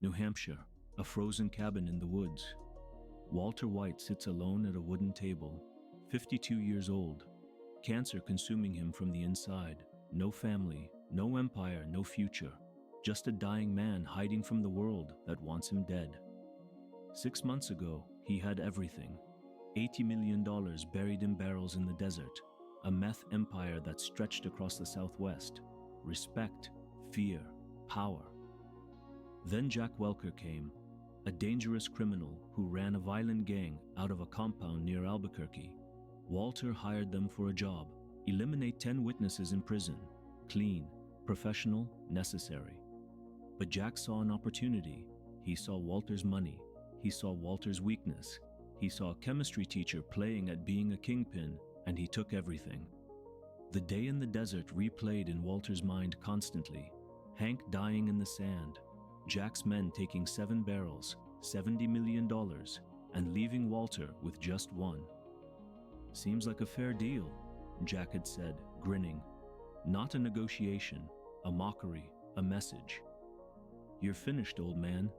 New Hampshire, a frozen cabin in the woods. Walter White sits alone at a wooden table, 52 years old, cancer consuming him from the inside. No family, no empire, no future. Just a dying man hiding from the world that wants him dead. 6 months ago, he had everything. $80 million buried in barrels in the desert. A meth empire that stretched across the Southwest. Respect, fear, power. Then Jack Welker came, a dangerous criminal who ran a violent gang out of a compound near Albuquerque. Walter hired them for a job. Eliminate 10 witnesses in prison. Clean, professional, necessary. But Jack saw an opportunity. He saw Walter's money. He saw Walter's weakness. He saw a chemistry teacher playing at being a kingpin, and he took everything. The day in the desert replayed in Walter's mind constantly. Hank dying in the sand. Jack's men taking 7 barrels, $70 million, and leaving Walter with just one. Seems like a fair deal, Jack had said, grinning. Not a negotiation, a mockery, a message. You're finished, old man.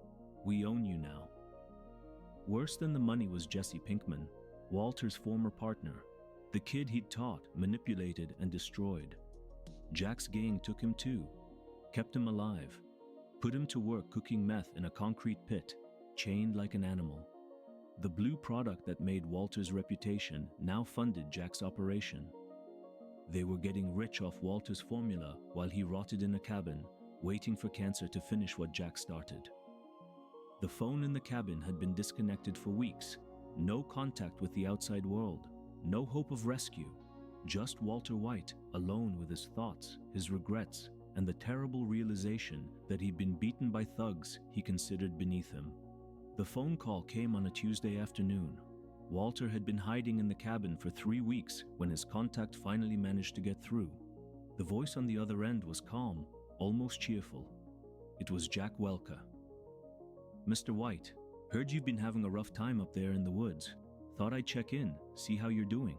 We own you now. Worse than the money was Jesse Pinkman, Walter's former partner, the kid he'd taught, manipulated, and destroyed. Jack's gang took him too, kept him alive, put him to work cooking meth in a concrete pit, chained like an animal. The blue product that made Walter's reputation now funded Jack's operation. They were getting rich off Walter's formula while he rotted in a cabin, waiting for cancer to finish what Jack started. The phone in the cabin had been disconnected for weeks. No contact with the outside world. No hope of rescue. Just Walter White, alone with his thoughts, his regrets, and the terrible realization that he'd been beaten by thugs he considered beneath him. The phone call came on a Tuesday afternoon. Walter had been hiding in the cabin for 3 weeks when his contact finally managed to get through. The voice on the other end was calm, almost cheerful. It was Jack Welker. Mr. White, heard you've been having a rough time up there in the woods. Thought I'd check in, see how you're doing.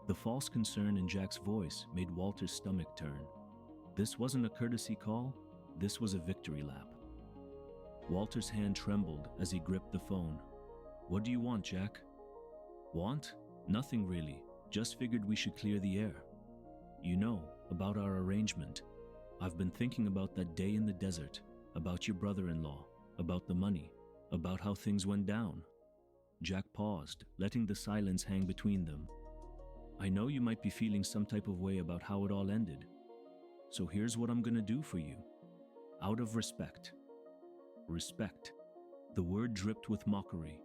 The false concern in Jack's voice made Walter's stomach turn. This wasn't a courtesy call, this was a victory lap. Walter's hand trembled as he gripped the phone. What do you want, Jack? Want? Nothing really. Just figured we should clear the air. You know, about our arrangement. I've been thinking about that day in the desert, about your brother-in-law, about the money, about how things went down. Jack paused, letting the silence hang between them. I know you might be feeling some type of way about how it all ended. So here's what I'm gonna do for you. Out of respect. Respect. The word dripped with mockery.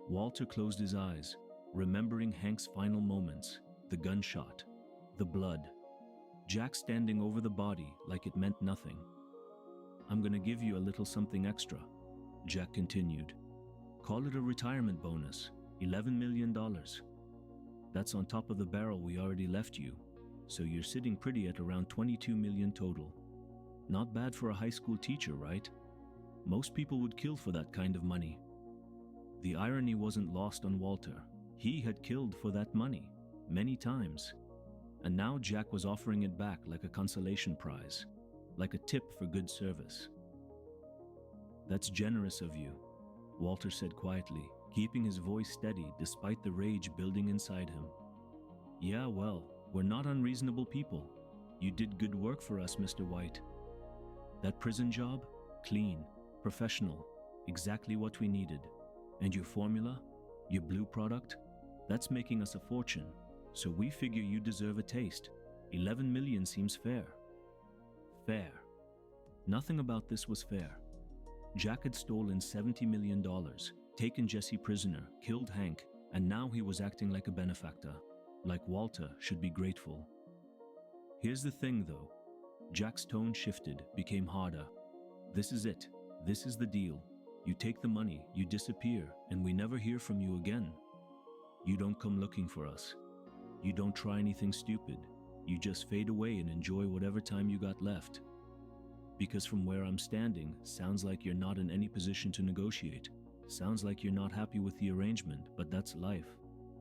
Walter closed his eyes, remembering Hank's final moments, the gunshot, the blood. Jack standing over the body like it meant nothing. I'm gonna give you a little something extra, Jack continued. Call it a retirement bonus, $11 million. That's on top of the barrel we already left you, so you're sitting pretty at around $22 million total. Not bad for a high school teacher, right? Most people would kill for that kind of money. The irony wasn't lost on Walter. He had killed for that money, many times. And now Jack was offering it back like a consolation prize, like a tip for good service. That's generous of you, Walter said quietly, keeping his voice steady despite the rage building inside him. Yeah, well, we're not unreasonable people. You did good work for us, Mr. White. That prison job? Clean, professional, exactly what we needed. And your formula? Your blue product? That's making us a fortune, so we figure you deserve a taste. 11 million seems fair. Fair. Nothing about this was fair. Jack had stolen $70 million, taken Jesse prisoner, killed Hank, and now he was acting like a benefactor, like Walter should be grateful. Here's the thing though. Jack's tone shifted, became harder. This is it. This is the deal. You take the money, you disappear, and we never hear from you again. You don't come looking for us. You don't try anything stupid. You just fade away and enjoy whatever time you got left. Because from where I'm standing, sounds like you're not in any position to negotiate. Sounds like you're not happy with the arrangement, but that's life.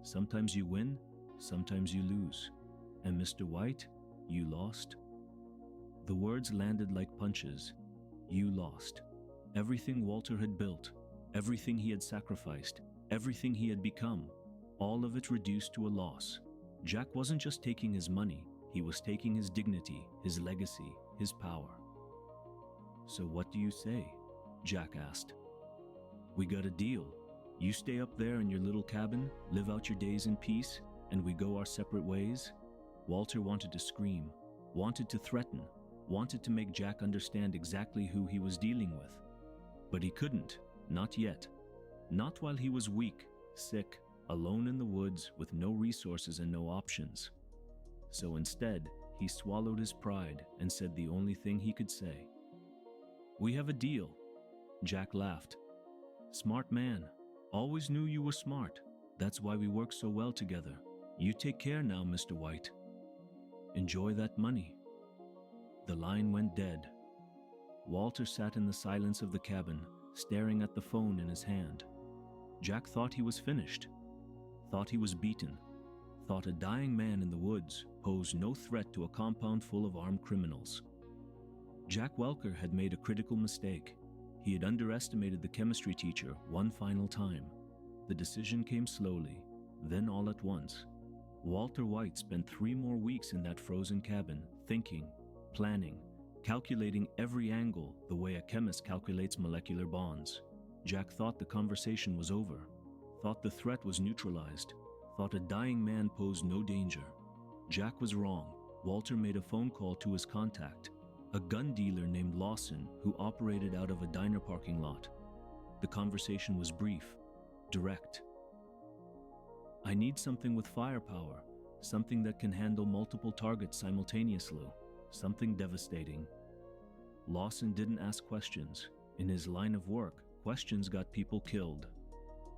Sometimes you win, sometimes you lose. And Mr. White, you lost. The words landed like punches. You lost. Everything Walter had built, everything he had sacrificed, everything he had become, all of it reduced to a loss. Jack wasn't just taking his money, he was taking his dignity, his legacy, his power. "So what do you say?" Jack asked. "We got a deal. You stay up there in your little cabin, live out your days in peace, and we go our separate ways?" Walter wanted to scream, wanted to threaten, wanted to make Jack understand exactly who he was dealing with. But he couldn't, not yet. Not while he was weak, sick, alone in the woods with no resources and no options. So instead, he swallowed his pride and said the only thing he could say. "We have a deal." Jack laughed. "Smart man. Always knew you were smart. That's why we work so well together. You take care now, Mr. White. Enjoy that money." The line went dead. Walter sat in the silence of the cabin, staring at the phone in his hand. Jack thought he was finished, thought he was beaten, thought a dying man in the woods posed no threat to a compound full of armed criminals. Jack Welker had made a critical mistake. He had underestimated the chemistry teacher one final time. The decision came slowly, then all at once. Walter White spent 3 more weeks in that frozen cabin, thinking, planning, calculating every angle the way a chemist calculates molecular bonds. Jack thought the conversation was over, thought the threat was neutralized, thought a dying man posed no danger. Jack was wrong. Walter made a phone call to his contact, a gun dealer named Lawson who operated out of a diner parking lot. The conversation was brief, direct. "I need something with firepower, something that can handle multiple targets simultaneously, something devastating." Lawson didn't ask questions. In his line of work, questions got people killed.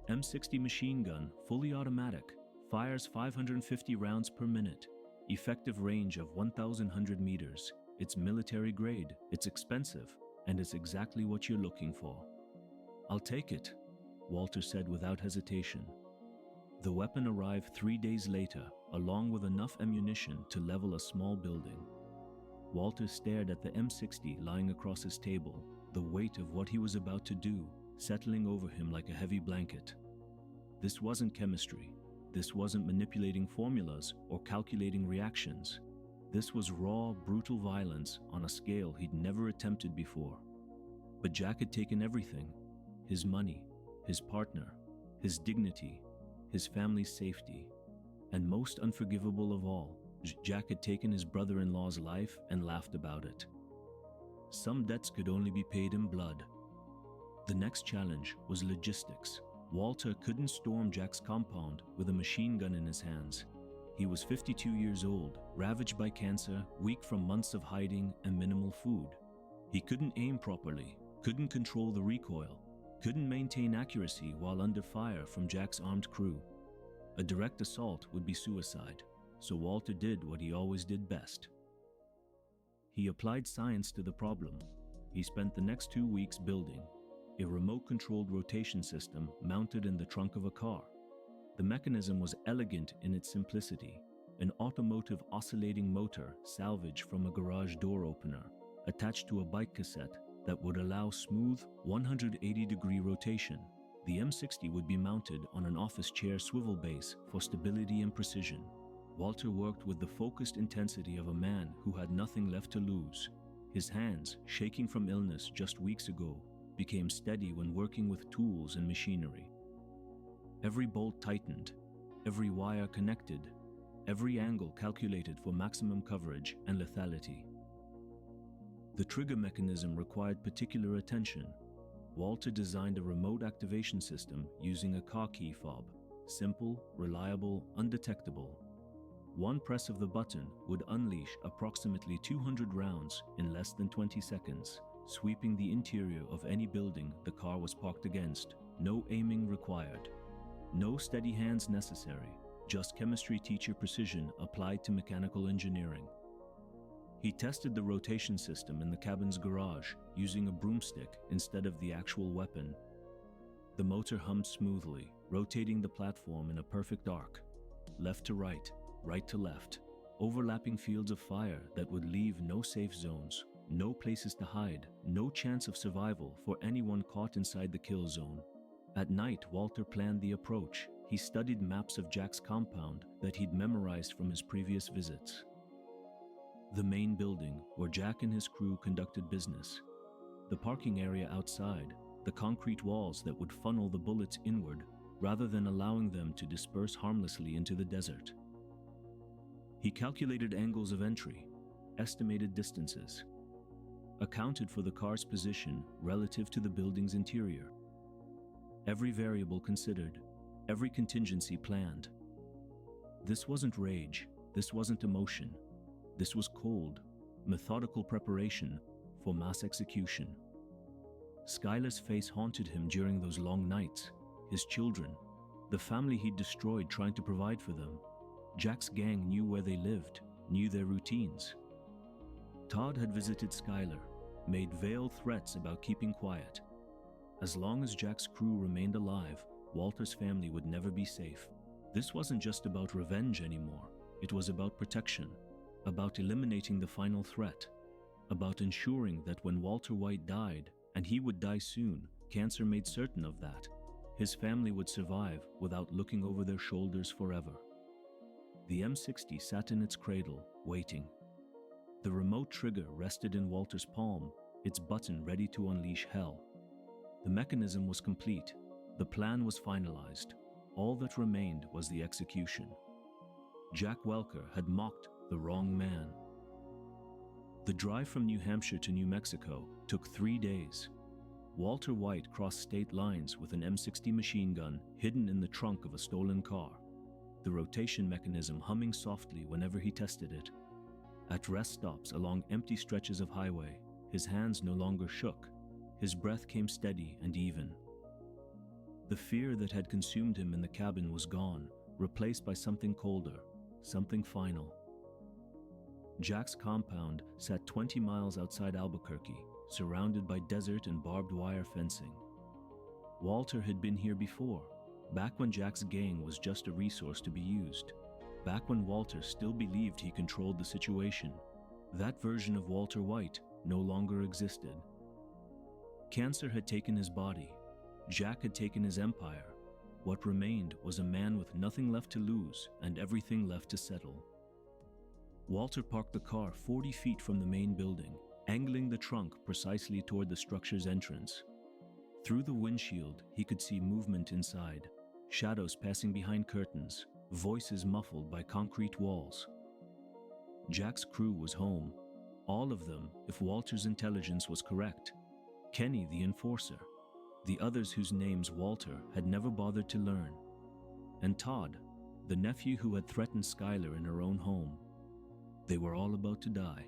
M60 machine gun, fully automatic, fires 550 rounds per minute, effective range of 1,100 meters. It's military grade, it's expensive, and it's exactly what you're looking for. "I'll take it," Walter said without hesitation. The weapon arrived 3 days later, along with enough ammunition to level a small building. Walter stared at the M60 lying across his table, the weight of what he was about to do settling over him like a heavy blanket. This wasn't chemistry. This wasn't manipulating formulas or calculating reactions. This was raw, brutal violence on a scale he'd never attempted before. But Jack had taken everything: his money, his partner, his dignity, his family's safety. And most unforgivable of all, Jack had taken his brother-in-law's life and laughed about it. Some debts could only be paid in blood. The next challenge was logistics. Walter couldn't storm Jack's compound with a machine gun in his hands. He was 52 years old, ravaged by cancer, weak from months of hiding and minimal food. He couldn't aim properly, couldn't control the recoil, couldn't maintain accuracy while under fire from Jack's armed crew. A direct assault would be suicide, so Walter did what he always did best. He applied science to the problem. He spent the next 2 weeks building a remote-controlled rotation system mounted in the trunk of a car. The mechanism was elegant in its simplicity, an automotive oscillating motor salvaged from a garage door opener, attached to a bike cassette that would allow smooth 180-degree rotation. The M60 would be mounted on an office chair swivel base for stability and precision. Walter worked with the focused intensity of a man who had nothing left to lose. His hands, shaking from illness just weeks ago, became steady when working with tools and machinery. Every bolt tightened, every wire connected, every angle calculated for maximum coverage and lethality. The trigger mechanism required particular attention. Walter designed a remote activation system using a car key fob, simple, reliable, undetectable. One press of the button would unleash approximately 200 rounds in less than 20 seconds, sweeping the interior of any building the car was parked against. No aiming required. No steady hands necessary, just chemistry teacher precision applied to mechanical engineering. He tested the rotation system in the cabin's garage using a broomstick instead of the actual weapon. The motor hummed smoothly, rotating the platform in a perfect arc, left to right to left, overlapping fields of fire that would leave no safe zones. no places to hide, no chance of survival for anyone caught inside the kill zone. At night, Walter planned the approach. He studied maps of Jack's compound that he'd memorized from his previous visits. The main building, where Jack and his crew conducted business. The parking area outside, the concrete walls that would funnel the bullets inward rather than allowing them to disperse harmlessly into the desert. He calculated angles of entry, estimated distances, accounted for the car's position relative to the building's interior. Every variable considered, every contingency planned. This wasn't rage, this wasn't emotion. This was cold, methodical preparation for mass execution. Skylar's face haunted him during those long nights. His children, the family he'd destroyed trying to provide for them. Jack's gang knew where they lived, knew their routines. Todd had visited Skylar, made veiled threats about keeping quiet. As long as Jack's crew remained alive, Walter's family would never be safe. This wasn't just about revenge anymore. It was about protection, about eliminating the final threat, about ensuring that when Walter White died, and he would die soon, cancer made certain of that, his family would survive without looking over their shoulders forever. The M60 sat in its cradle, waiting. The remote trigger rested in Walter's palm, its button ready to unleash hell. The mechanism was complete. The plan was finalized. All that remained was the execution. Jack Welker had mocked the wrong man. The drive from New Hampshire to New Mexico took 3 days. Walter White crossed state lines with an M60 machine gun hidden in the trunk of a stolen car, the rotation mechanism humming softly whenever he tested it. At rest stops along empty stretches of highway, his hands no longer shook. His breath came steady and even. The fear that had consumed him in the cabin was gone, replaced by something colder, something final. Jack's compound sat 20 miles outside Albuquerque, surrounded by desert and barbed wire fencing. Walter had been here before, back when Jack's gang was just a resource to be used, back when Walter still believed he controlled the situation. That version of Walter White no longer existed. Cancer had taken his body. Jack had taken his empire. What remained was a man with nothing left to lose and everything left to settle. Walter parked the car 40 feet from the main building, angling the trunk precisely toward the structure's entrance. Through the windshield, he could see movement inside, shadows passing behind curtains, voices muffled by concrete walls. Jack's crew was home, all of them if Walter's intelligence was correct. Kenny, the enforcer, the others whose names Walter had never bothered to learn, and Todd, the nephew who had threatened Skylar in her own home. They were all about to die.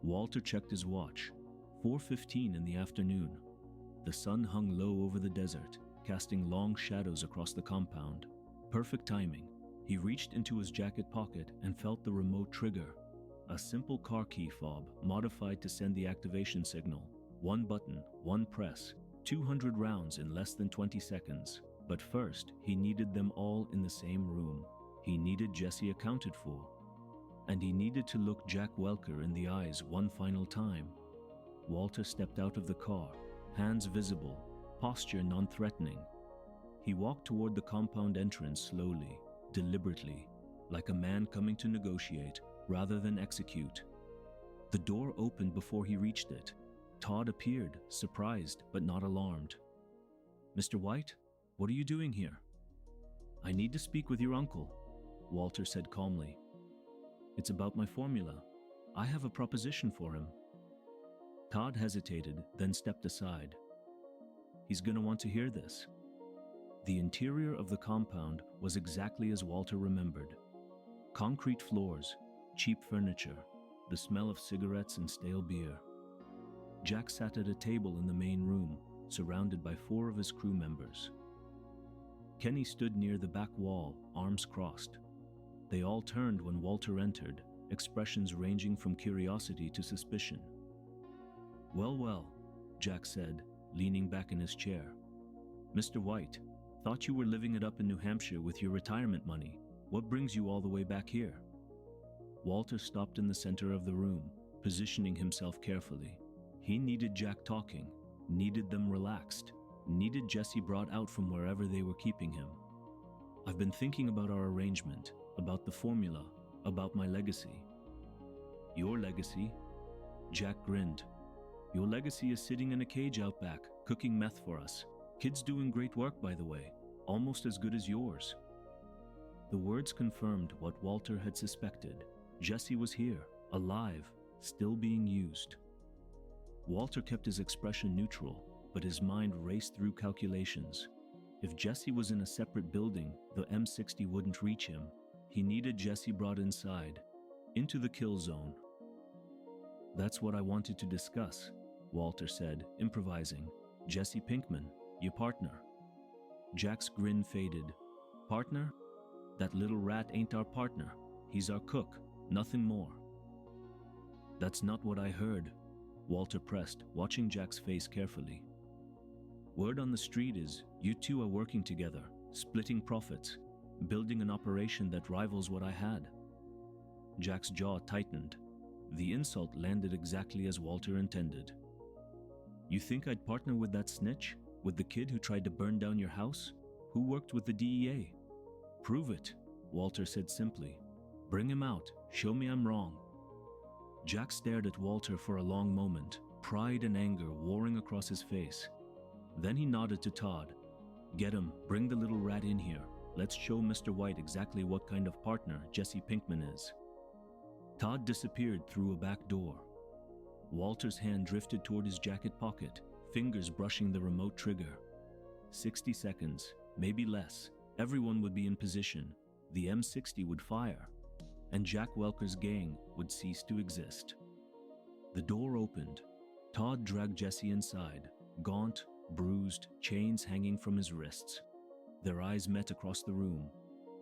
Walter checked his watch. 4:15 in the afternoon. The sun hung low over the desert, casting long shadows across the compound. Perfect timing. He reached into his jacket pocket and felt the remote trigger. A simple car key fob modified to send the activation signal. One button, one press, 200 rounds in less than 20 seconds. But first, he needed them all in the same room. He needed Jesse accounted for. And he needed to look Jack Welker in the eyes one final time. Walter stepped out of the car, hands visible, posture non-threatening. He walked toward the compound entrance slowly, deliberately, like a man coming to negotiate rather than execute. The door opened before he reached it. Todd appeared, surprised but not alarmed. "Mr. White, what are you doing here?" "I need to speak with your uncle," Walter said calmly. "It's about my formula. I have a proposition for him." Todd hesitated, then stepped aside. "He's gonna want to hear this." The interior of the compound was exactly as Walter remembered. Concrete floors, cheap furniture, the smell of cigarettes and stale beer. Jack sat at a table in the main room, surrounded by 4 of his crew members. Kenny stood near the back wall, arms crossed. They all turned when Walter entered, expressions ranging from curiosity to suspicion. Well, Jack said, leaning back in his chair. "Mr. White, thought you were living it up in New Hampshire with your retirement money. What brings you all the way back here?" Walter stopped in the center of the room, positioning himself carefully. He needed Jack talking, needed them relaxed, needed Jesse brought out from wherever they were keeping him. I've been thinking about our arrangement, about the formula, about my legacy. Your legacy? Jack grinned. Your legacy is sitting in a cage out back, cooking meth for us. Kids doing great work, by the way, almost as good as yours. The words confirmed what Walter had suspected. Jesse was here, alive, still being used. Walter kept his expression neutral, but his mind raced through calculations. If Jesse was in a separate building, the M60 wouldn't reach him. He needed Jesse brought inside, into the kill zone. That's what I wanted to discuss, Walter said, improvising. Jesse Pinkman, your partner. Jack's grin faded. Partner? That little rat ain't our partner. He's our cook, nothing more. That's not what I heard, Walter pressed, watching Jack's face carefully. Word on the street is you two are working together, splitting profits, building an operation that rivals what I had. Jack's jaw tightened. The insult landed exactly as Walter intended. You think I'd partner with that snitch? With the kid who tried to burn down your house? Who worked with the DEA? Prove it, Walter said simply. Bring him out. Show me I'm wrong. Jack stared at Walter for a long moment, pride and anger warring across his face. Then he nodded to Todd. Get him. Bring the little rat in here. Let's show Mr. White exactly what kind of partner Jesse Pinkman is. Todd disappeared through a back door. Walter's hand drifted toward his jacket pocket, fingers brushing the remote trigger. 60 seconds, maybe less. Everyone would be in position. The M60 would fire, and Jack Welker's gang would cease to exist. The door opened. Todd dragged Jesse inside, gaunt, bruised, chains hanging from his wrists. Their eyes met across the room.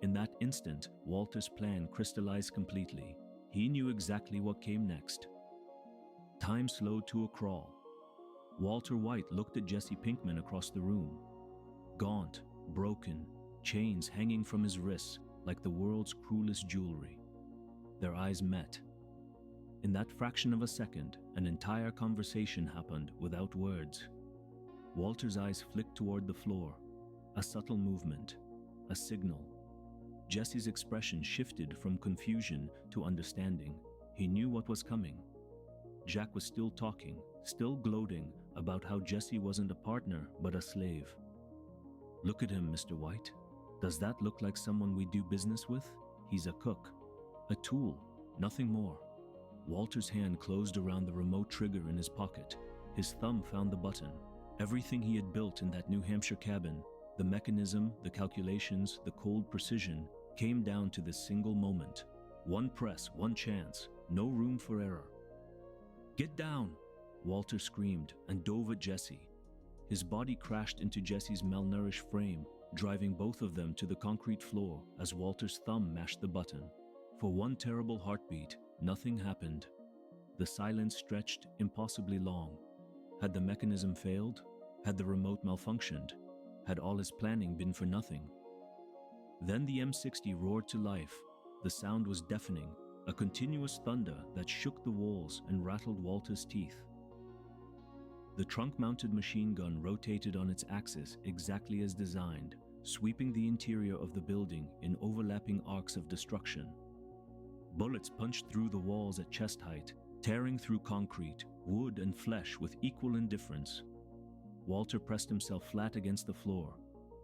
In that instant, Walter's plan crystallized completely. He knew exactly what came next. Time slowed to a crawl. Walter White looked at Jesse Pinkman across the room. Gaunt, broken, chains hanging from his wrists like the world's cruelest jewelry. Their eyes met. In that fraction of a second, an entire conversation happened without words. Walter's eyes flicked toward the floor. A subtle movement. A signal. Jesse's expression shifted from confusion to understanding. He knew what was coming. Jack was still talking, still gloating about how Jesse wasn't a partner but a slave. Look at him, Mr. White. Does that look like someone we do business with? He's a cook. A tool, nothing more. Walter's hand closed around the remote trigger in his pocket. His thumb found the button. Everything he had built in that New Hampshire cabin, the mechanism, the calculations, the cold precision, came down to this single moment. One press, one chance, no room for error. Get down, Walter screamed and dove at Jesse. His body crashed into Jesse's malnourished frame, driving both of them to the concrete floor as Walter's thumb mashed the button. For one terrible heartbeat, nothing happened. The silence stretched impossibly long. Had the mechanism failed? Had the remote malfunctioned? Had all his planning been for nothing? Then the M60 roared to life. The sound was deafening, a continuous thunder that shook the walls and rattled Walter's teeth. The trunk-mounted machine gun rotated on its axis exactly as designed, sweeping the interior of the building in overlapping arcs of destruction. Bullets punched through the walls at chest height, tearing through concrete, wood, and flesh with equal indifference. Walter pressed himself flat against the floor,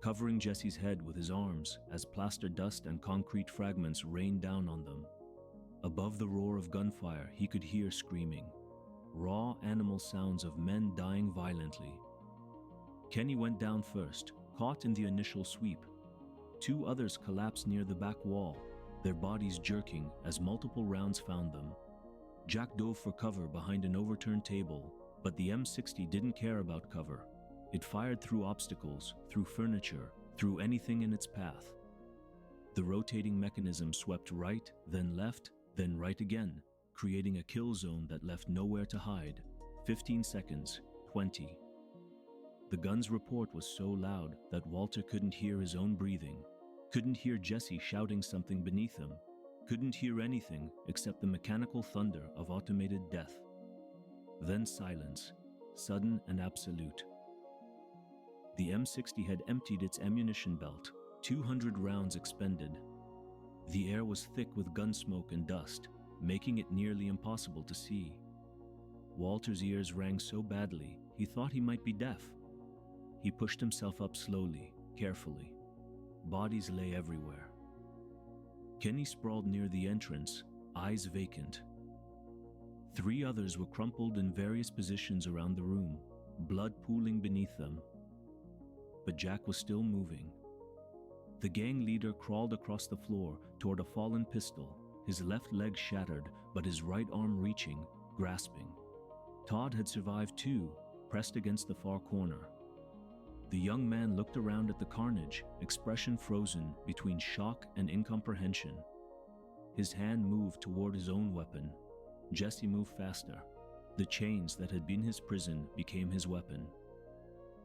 covering Jesse's head with his arms as plaster dust and concrete fragments rained down on them. Above the roar of gunfire, he could hear screaming, raw animal sounds of men dying violently. Kenny went down first, caught in the initial sweep. Two others collapsed near the back wall, their bodies jerking as multiple rounds found them. Jack dove for cover behind an overturned table, but the M60 didn't care about cover. It fired through obstacles, through furniture, through anything in its path. The rotating mechanism swept right, then left, then right again, creating a kill zone that left nowhere to hide. 15 seconds, 20. The gun's report was so loud that Walter couldn't hear his own breathing, couldn't hear Jesse shouting something beneath him. couldn't hear anything except the mechanical thunder of automated death. Then silence, sudden and absolute. The M60 had emptied its ammunition belt, 200 rounds expended. The air was thick with gun smoke and dust, making it nearly impossible to see. Walter's ears rang so badly, he thought he might be deaf. He pushed himself up slowly, carefully. Bodies lay everywhere. Kenny sprawled near the entrance, eyes vacant. 3 others were crumpled in various positions around the room, blood pooling beneath them. But Jack was still moving. The gang leader crawled across the floor toward a fallen pistol, his left leg shattered, but his right arm reaching, grasping. Todd had survived too, pressed against the far corner. The young man looked around at the carnage, expression frozen between shock and incomprehension. His hand moved toward his own weapon. Jesse moved faster. The chains that had been his prison became his weapon.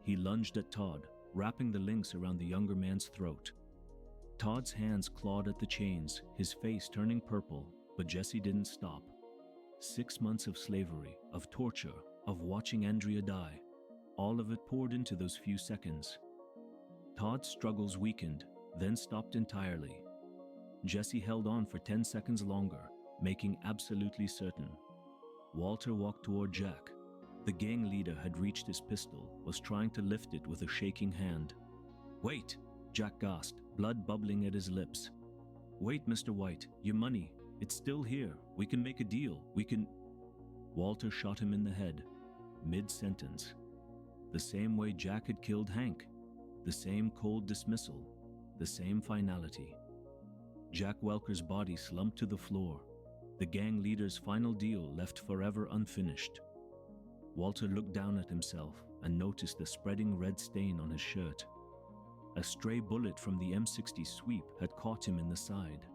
He lunged at Todd, wrapping the links around the younger man's throat. Todd's hands clawed at the chains, his face turning purple, but Jesse didn't stop. 6 months of slavery, of torture, of watching Andrea die. All of it poured into those few seconds. Todd's struggles weakened, then stopped entirely. Jesse held on for 10 seconds longer, making absolutely certain. Walter walked toward Jack. The gang leader had reached his pistol, was trying to lift it with a shaking hand. "Wait!" Jack gasped, blood bubbling at his lips. "Wait, Mr. White, your money. It's still here. We can make a deal. We can..." Walter shot him in the head, mid-sentence. The same way Jack had killed Hank. The same cold dismissal. The same finality. Jack Welker's body slumped to the floor. The gang leader's final deal left forever unfinished. Walter looked down at himself and noticed the spreading red stain on his shirt. A stray bullet from the M60 sweep had caught him in the side.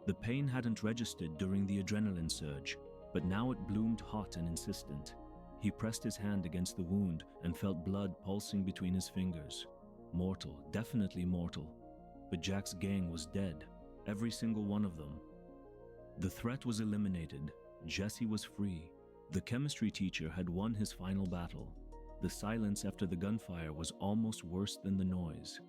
The pain hadn't registered during the adrenaline surge, but now it bloomed hot and insistent. He pressed his hand against the wound and felt blood pulsing between his fingers. Mortal, definitely mortal. But Jack's gang was dead, every single one of them. The threat was eliminated. Jesse was free. The chemistry teacher had won his final battle. The silence after the gunfire was almost worse than the noise.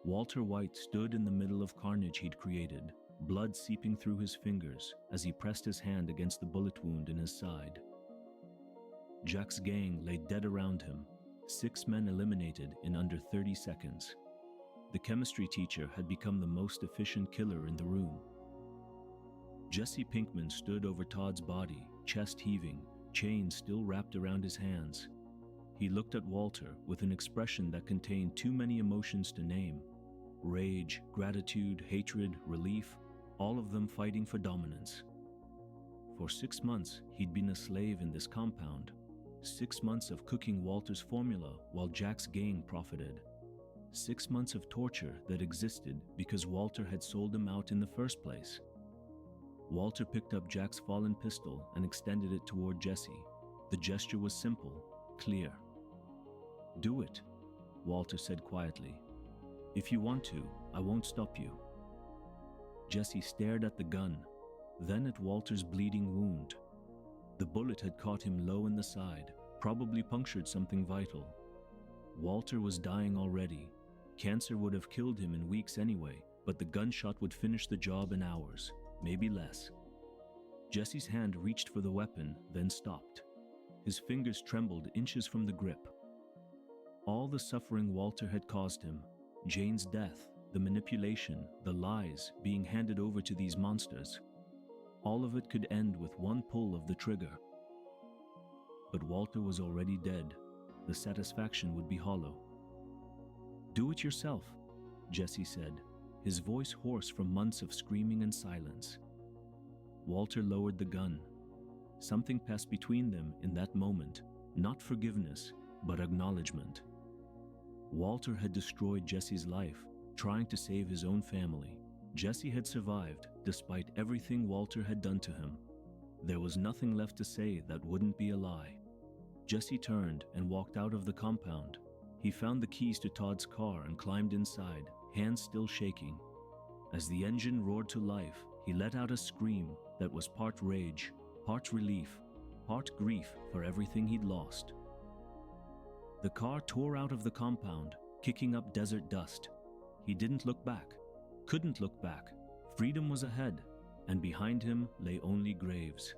Walter White stood in the middle of carnage he'd created, blood seeping through his fingers as he pressed his hand against the bullet wound in his side. Jack's gang lay dead around him, 6 men eliminated in under 30 seconds. The chemistry teacher had become the most efficient killer in the room. Jesse Pinkman stood over Todd's body, chest heaving, chains still wrapped around his hands. He looked at Walter with an expression that contained too many emotions to name. Rage, gratitude, hatred, relief, all of them fighting for dominance. For 6 months, he'd been a slave in this compound. 6 months of cooking Walter's formula while Jack's gang profited. 6 months of torture that existed because Walter had sold him out in the first place. Walter picked up Jack's fallen pistol and extended it toward Jesse. The gesture was simple, clear. "Do it," Walter said quietly. "If you want to, I won't stop you." Jesse stared at the gun, then at Walter's bleeding wound. The bullet had caught him low in the side, probably punctured something vital. Walter was dying already. Cancer would have killed him in weeks anyway, but the gunshot would finish the job in hours, maybe less. Jesse's hand reached for the weapon, then stopped. His fingers trembled inches from the grip. All the suffering Walter had caused him, Jane's death, the manipulation, the lies being handed over to these monsters, all of it could end with one pull of the trigger. But Walter was already dead. The satisfaction would be hollow. "Do it yourself," Jesse said, his voice hoarse from months of screaming and silence. Walter lowered the gun. Something passed between them in that moment, not forgiveness, but acknowledgement. Walter had destroyed Jesse's life, trying to save his own family. Jesse had survived, despite everything Walter had done to him. There was nothing left to say that wouldn't be a lie. Jesse turned and walked out of the compound. He found the keys to Todd's car and climbed inside, hands still shaking. As the engine roared to life, He let out a scream that was part rage, part relief, part grief for everything he'd lost. The car tore out of the compound, kicking up desert dust. He didn't look back, couldn't look back. Freedom was ahead, and behind him lay only graves.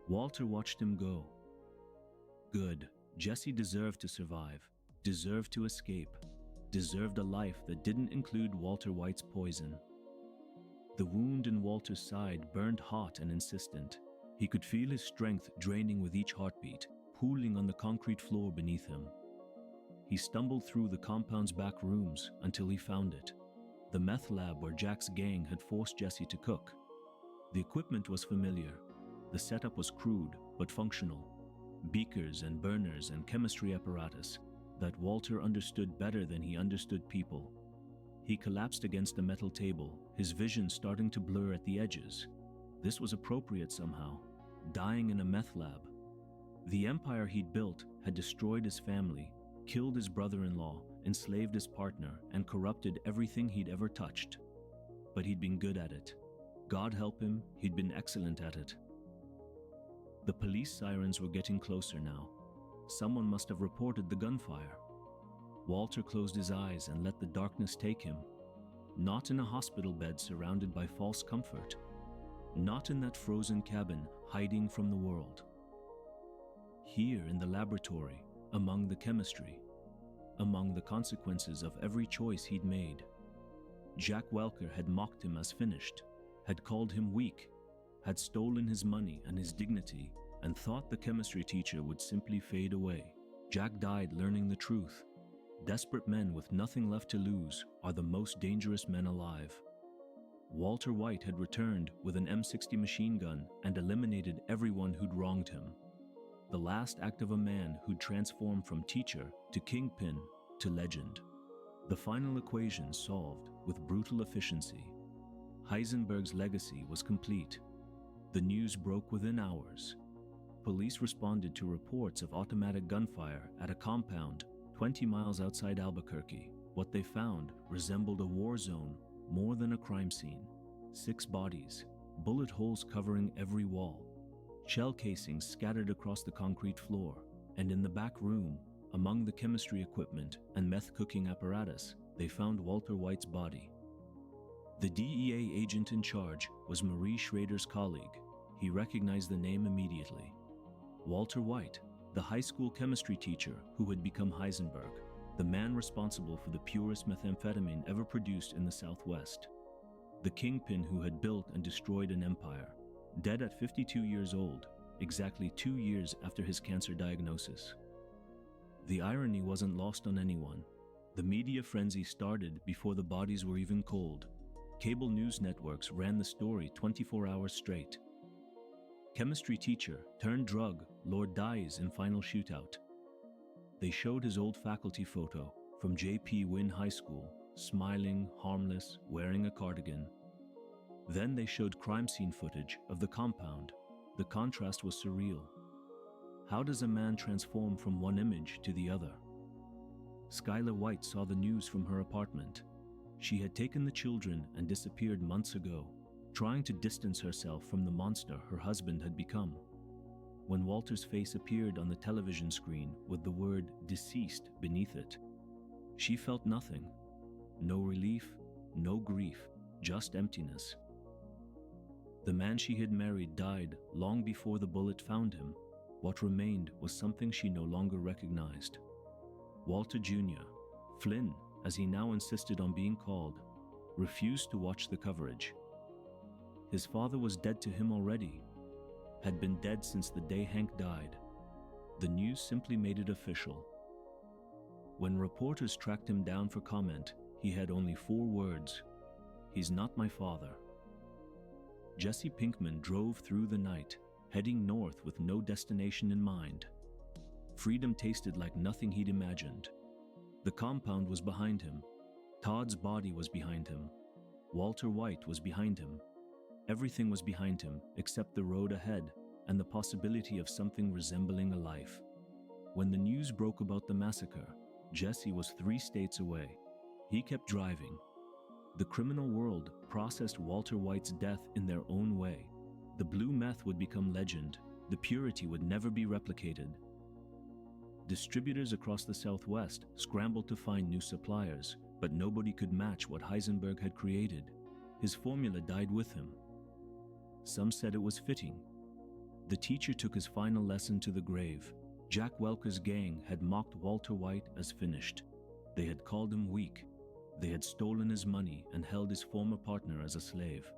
Walter watched him go. Good. Jesse deserved to survive, deserved to escape, deserved a life that didn't include Walter White's poison. The wound in Walter's side burned hot and insistent. He could feel his strength draining with each heartbeat, pooling on the concrete floor beneath him. He stumbled through the compound's back rooms until he found it, the meth lab where Jack's gang had forced Jesse to cook. The equipment was familiar. The setup was crude but functional. Beakers and burners and chemistry apparatus that Walter understood better than he understood people. He collapsed against a metal table, his vision starting to blur at the edges. This was appropriate somehow, dying in a meth lab. The empire he'd built had destroyed his family, killed his brother-in-law, enslaved his partner, and corrupted everything he'd ever touched. But he'd been good at it. God help him, he'd been excellent at it. The police sirens were getting closer now. Someone must have reported the gunfire. Walter closed his eyes and let the darkness take him. Not in a hospital bed surrounded by false comfort. Not in that frozen cabin hiding from the world. Here in the laboratory, among the chemistry, among the consequences of every choice he'd made. Jack Welker had mocked him as finished, had called him weak, had stolen his money and his dignity, and thought the chemistry teacher would simply fade away. Jack died learning the truth. Desperate men with nothing left to lose are the most dangerous men alive. Walter White had returned with an M60 machine gun and eliminated everyone who'd wronged him. The last act of a man who'd transformed from teacher to kingpin to legend. The final equation solved with brutal efficiency. Heisenberg's legacy was complete. The news broke within hours. Police responded to reports of automatic gunfire at a compound 20 miles outside Albuquerque. What they found resembled a war zone more than a crime scene. 6 bodies, bullet holes covering every wall, shell casings scattered across the concrete floor, and in the back room, among the chemistry equipment and meth cooking apparatus, they found Walter White's body. The DEA agent in charge was Marie Schrader's colleague. He recognized the name immediately. Walter White, the high school chemistry teacher who had become Heisenberg, the man responsible for the purest methamphetamine ever produced in the Southwest. The kingpin who had built and destroyed an empire, dead at 52 years old, exactly 2 years after his cancer diagnosis. The irony wasn't lost on anyone. The media frenzy started before the bodies were even cold. Cable news networks ran the story 24 hours straight. Chemistry teacher turned drug lord dies in final shootout. They showed his old faculty photo from J.P. Wynne High School, smiling, harmless, wearing a cardigan. Then they showed crime scene footage of the compound. The contrast was surreal. How does a man transform from one image to the other? Skylar White saw the news from her apartment. She had taken the children and disappeared months ago, trying to distance herself from the monster her husband had become. When Walter's face appeared on the television screen with the word deceased beneath it, she felt nothing. No relief, no grief, just emptiness. The man she had married died long before the bullet found him. What remained was something she no longer recognized. Walter Jr., Flynn, as he now insisted on being called, refused to watch the coverage. His father was dead to him already, had been dead since the day Hank died. The news simply made it official. When reporters tracked him down for comment, he had only 4 words: "He's not my father." Jesse Pinkman drove through the night, heading north with no destination in mind. Freedom tasted like nothing he'd imagined. The compound was behind him. Todd's body was behind him. Walter White was behind him. Everything was behind him except the road ahead and the possibility of something resembling a life. When the news broke about the massacre, Jesse was 3 states away. He kept driving. The criminal world processed Walter White's death in their own way. The blue meth would become legend. The purity would never be replicated. Distributors across the Southwest scrambled to find new suppliers, but nobody could match what Heisenberg had created. His formula died with him. Some said it was fitting. The teacher took his final lesson to the grave. Jack Welker's gang had mocked Walter White as finished. They had called him weak. They had stolen his money and held his former partner as a slave.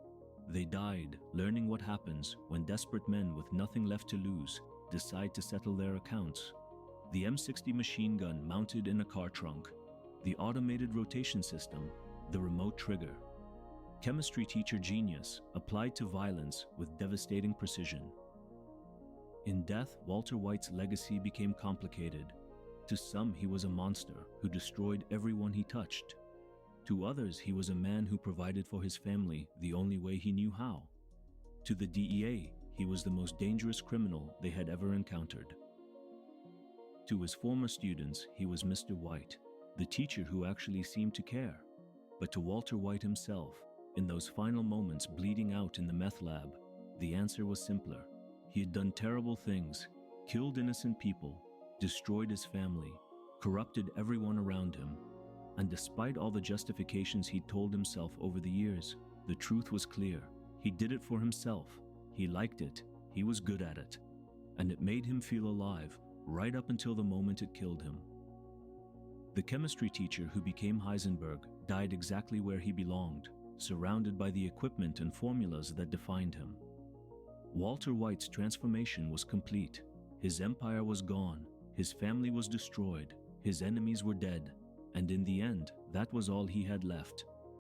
They died learning what happens when desperate men with nothing left to lose decide to settle their accounts. The M60 machine gun mounted in a car trunk, the automated rotation system, the remote trigger. Chemistry teacher genius applied to violence with devastating precision. In death, Walter White's legacy became complicated. To some, he was a monster who destroyed everyone he touched. To others, he was a man who provided for his family the only way he knew how. To the DEA, he was the most dangerous criminal they had ever encountered. To his former students, he was Mr. White, the teacher who actually seemed to care. But to Walter White himself, in those final moments bleeding out in the meth lab, the answer was simpler. He had done terrible things, killed innocent people, destroyed his family, corrupted everyone around him. And despite all the justifications he'd told himself over the years, the truth was clear. He did it for himself. He liked it. He was good at it. And it made him feel alive right up until the moment it killed him. The chemistry teacher who became Heisenberg died exactly where he belonged, surrounded by the equipment and formulas that defined him. Walter White's transformation was complete. His empire was gone. His family was destroyed. His enemies were dead. And in the end, that was all he had left.